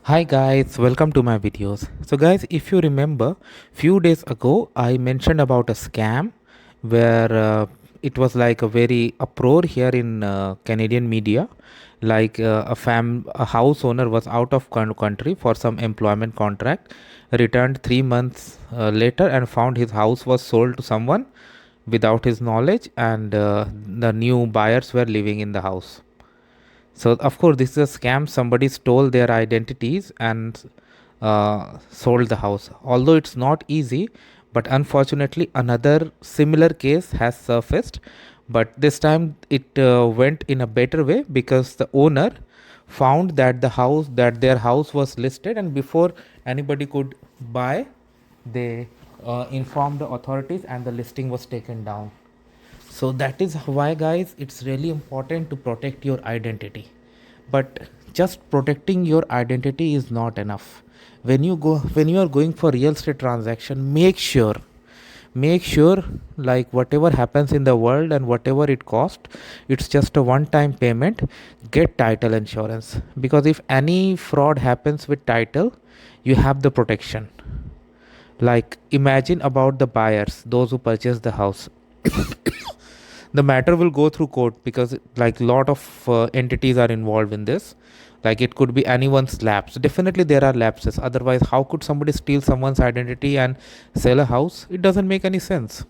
Hi guys, welcome to my videos. So guys, if you remember, few days ago I mentioned about a scam where it was like a very uproar here in Canadian media. Like a house owner was out of country for some employment contract, returned 3 months later and found his house was sold to someone without his knowledge, and the new buyers were living in the house. So of course, this is a scam. Somebody stole their identities and sold the house. Although it's not easy, but unfortunately, another similar case has surfaced. But this time it went in a better way because the owner found that their house was listed, and before anybody could buy, they informed the authorities, and the listing was taken down. So that is why, guys, it's really important to protect your identity. But just protecting your identity is not enough. When you are going for real estate transaction, make sure like whatever happens in the world and whatever it cost, it's just a one time payment. Get title insurance, because if any fraud happens with title, you have the protection. Like imagine about the buyers, those who purchase the house. The matter will go through court because like lot of entities are involved in this. Like it could be anyone's lapse. Definitely there are lapses, otherwise how could somebody steal someone's identity and sell a house? It doesn't make any sense.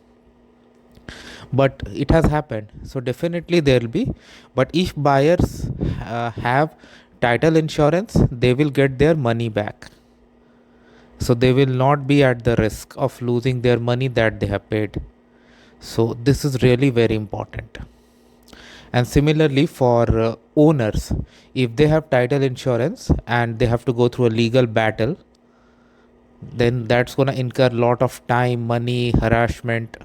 But it has happened, so definitely there will be. But if buyers have title insurance, they will get their money back, so they will not be at the risk of losing their money that they have paid. So this is really very important. And similarly for owners, if they have title insurance and they have to go through a legal battle, then that's going to incur a lot of time, money, harassment.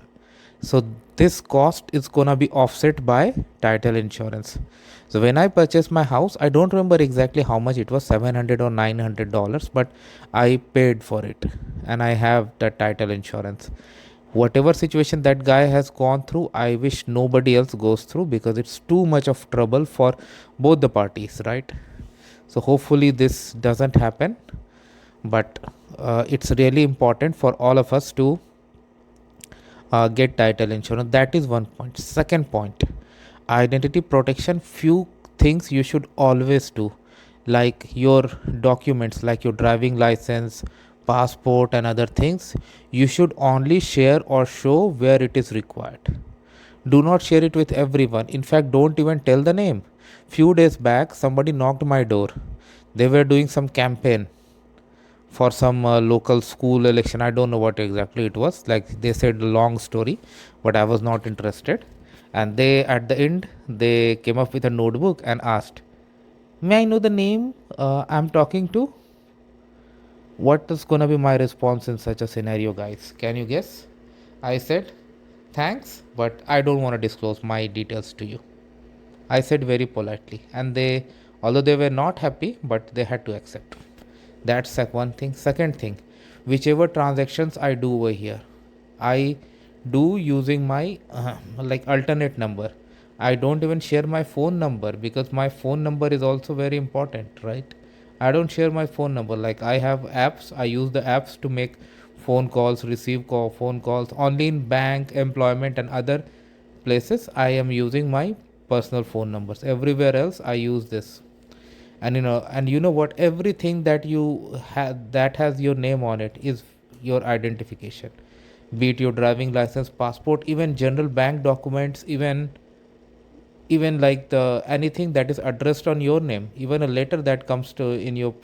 So this cost is going to be offset by title insurance. So when I purchased my house, I don't remember exactly how much it was, 700 or $900, but I paid for it and I have that title insurance. Whatever situation that guy has gone through, I wish nobody else goes through, because it's too much of trouble for both the parties, right? So hopefully this doesn't happen. But it's really important for all of us to get title insurance. That is one point. Second point, identity protection. Few things you should always do, like your documents, like your driving license, passport and other things, you should only share or show where it is required. Do not share it with everyone. In fact, don't even tell the name. Few days back somebody knocked my door. They were doing some campaign for some local school election. I don't know what exactly it was. Like they said a long story, but I was not interested. And they at the end they came up with a notebook and asked, "May I know the name I'm talking to?" What is gonna be my response in such a scenario, guys? Can you guess? I said, "Thanks, but I don't want to disclose my details to you." I said very politely, and they, although they were not happy, but they had to accept. That's one thing. Second thing, whichever transactions I do over here, I do using my like alternate number. I don't even share my phone number, because my phone number is also very important, right? I don't share my phone number. Like I have apps, I use the apps to make phone calls, receive phone calls. Only in bank, employment, and other places I am using my personal phone numbers. Everywhere else I use this. And you know what, everything that you have that has your name on it is your identification, be it your driving license, passport, even general bank documents, even like the anything that is addressed on your name, even a letter that comes to in your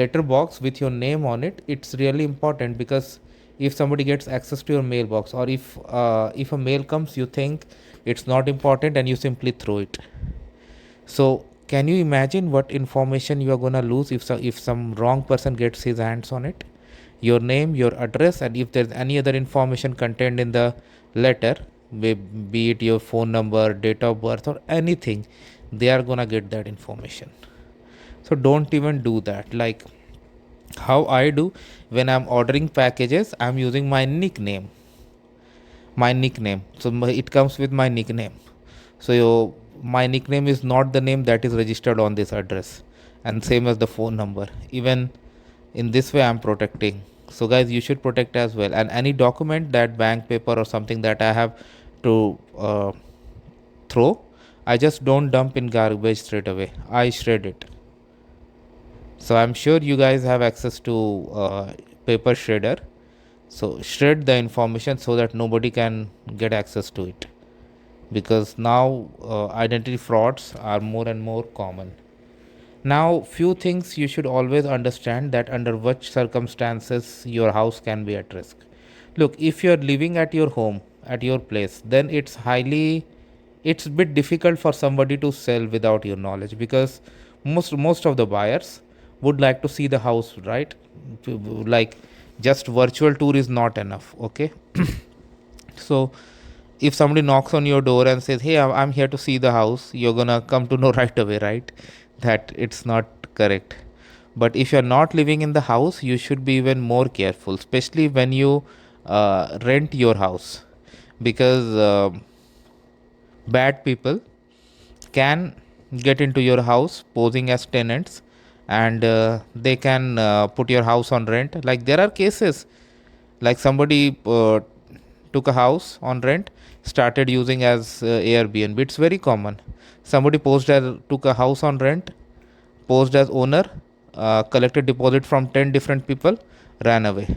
letter box with your name on it. It's really important, because if somebody gets access to your mailbox, or if a mail comes, you think it's not important and you simply throw it. So can you imagine what information you are going to lose if some wrong person gets his hands on it? Your name, your address, and if there's any other information contained in the letter, be it your phone number, date of birth, or anything, they are going to get that information. So don't even do that. Like how I do, when I'm ordering packages, I'm using my nickname. So it comes with my nickname. So my nickname is not the name that is registered on this address, and same as the phone number. Even in this way I'm protecting. So guys, you should protect as well. And any document, that bank paper or something that I have to throw, I just don't dump in garbage straight away, I shred it. So I'm sure you guys have access to paper shredder. So shred the information so that nobody can get access to it, because now identity frauds are more and more common. Now, few things you should always understand, that under which circumstances your house can be at risk. Look, if you're living at your home, at your place, then it's a bit difficult for somebody to sell without your knowledge, because most of the buyers would like to see the house, right? Like, just virtual tour is not enough, okay? So if somebody knocks on your door and says, hey, I'm here to see the house, you're gonna come to know right away, right, that it's not correct. But if you're not living in the house, you should be even more careful, especially when you rent your house, because bad people can get into your house posing as tenants, and they can put your house on rent. Like, there are cases, like somebody took a house on rent, started using as Airbnb. It's very common. Somebody took a house on rent, posed as owner, collected deposit from 10 different people, ran away.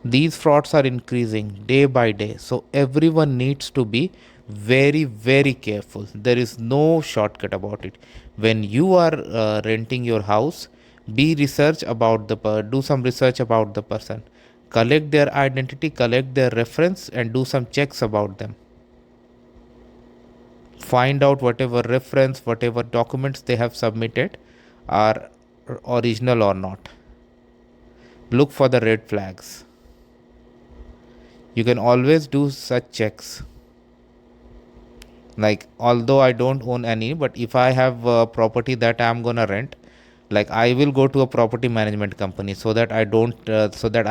These frauds are increasing day by day, so everyone needs to be very, very careful. There is no shortcut about it. When you are renting your house, do some research about the person, collect their identity, collect their reference, and do some checks about them. Find out whatever reference, whatever documents they have submitted are original or not. Look for the red flags. You can always do such checks. Like, although I don't own any, but if I have a property that I'm gonna rent, like, I will go to a property management company, so that I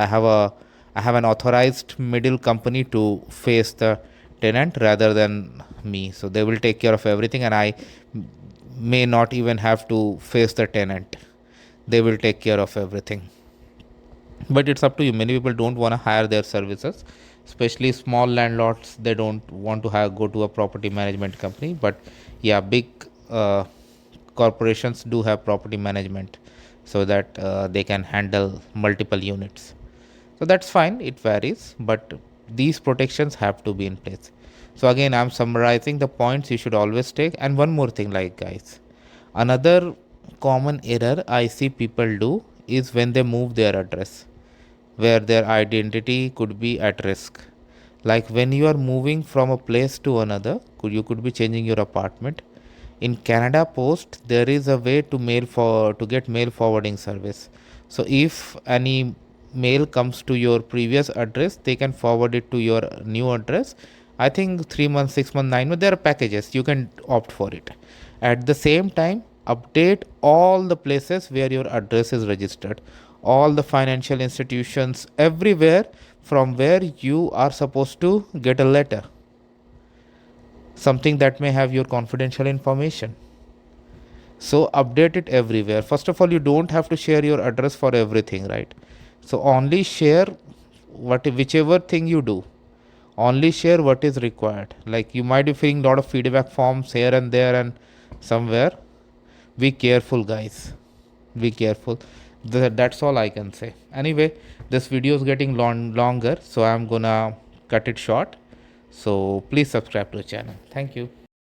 have an authorized middle company to face the tenant rather than me. So they will take care of everything, and I may not even have to face the tenant. They will take care of everything. But it's up to you. Many people don't want to hire their services, especially small landlords. They don't want to go to a property management company. But yeah, big corporations do have property management, so that they can handle multiple units. So that's fine, it varies, but these protections have to be in place. So again, I'm summarizing the points you should always take. And one more thing, like, guys, another common error I see people do is when they move their address, where their identity could be at risk. Like, when you are moving from a place to another, you could be changing your apartment. In Canada Post, there is a way to get mail forwarding service. So if any mail comes to your previous address, they can forward it to your new address. I think 3 months, 6 months, 9 months, there are packages, you can opt for it. At the same time, update all the places where your address is registered, all the financial institutions, everywhere from where you are supposed to get a letter, something that may have your confidential information. So update it everywhere. First of all, you don't have to share your address for everything, right? So only share whichever thing you do, only share what is required. Like, you might be filling a lot of feedback forms here and there and somewhere. Be careful, guys, be careful. That's all I can say. Anyway, this video is getting longer, so I'm gonna cut it short. So please subscribe to the channel. Thank you.